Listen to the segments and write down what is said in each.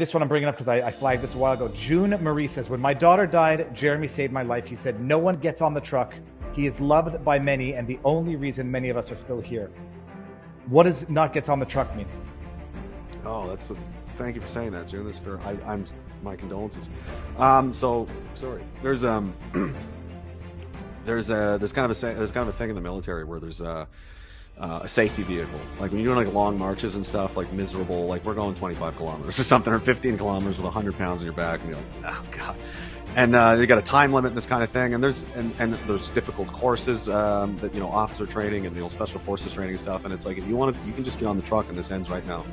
This one I'm bringing up because I flagged this a while ago. June Marie says, when my daughter died, Jeremy saved my life. He said, no one gets on the truck. He is loved by many and the only reason many of us are still here. What does not gets on the truck mean? Oh, thank you for saying that, June. That's fair. I'm my condolences. So sorry. There's kind of a thing in the military where there's a safety vehicle. Like when you're doing like long marches and stuff, like miserable, like we're going 25 kilometers or something, or 15 kilometers with 100 pounds on your back, and you're like, oh god. And you got a time limit and this kind of thing, and there's difficult courses that officer training and special forces training and stuff. And it's like, if you want to, you can just get on the truck and this ends right now.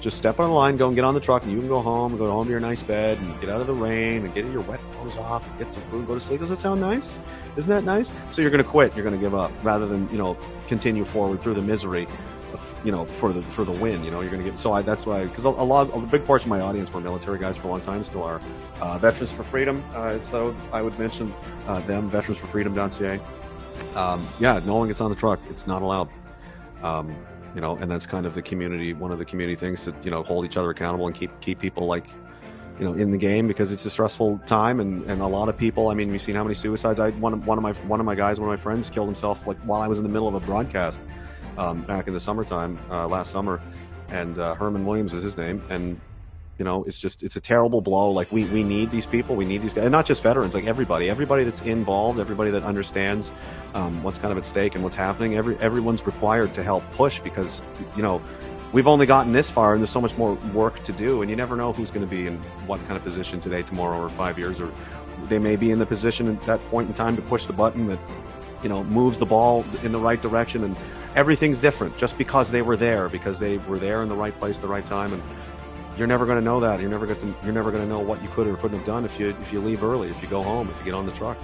Just step on the line, go and get on the truck, and you can go home to your nice bed and get out of the rain and get your wet clothes off and get some food, go to sleep. Does it sound nice? Isn't that nice? So you're going to quit, you're going to give up, rather than continue forward through the misery for the win. You're going to get. So that's why, because a big portion of my audience were military guys for a long time, still are. Veterans for Freedom, so I would mention them, veteransforfreedom.ca. No one gets on the truck. It's not allowed. And that's kind of the community, one of the community things to, hold each other accountable and keep people in the game, because it's a stressful time. And a lot of people, I mean, we've seen how many suicides. One of my friends killed himself while I was in the middle of a broadcast back in the summertime, last summer. And Herman Williams is his name. And, it's a terrible blow. Like we need these people, we need these guys, and not just veterans, like everybody that's involved, everybody that understands what's kind of at stake and what's happening. Everyone's required to help push, because, we've only gotten this far and there's so much more work to do, and you never know who's going to be in what kind of position today, tomorrow, or 5 years, or they may be in the position at that point in time to push the button that, moves the ball in the right direction. And everything's different just because they were there in the right place at the right time. And you're never going to know that. You're never going to know what you could or couldn't have done if you leave early, if you go home, if you get on the truck.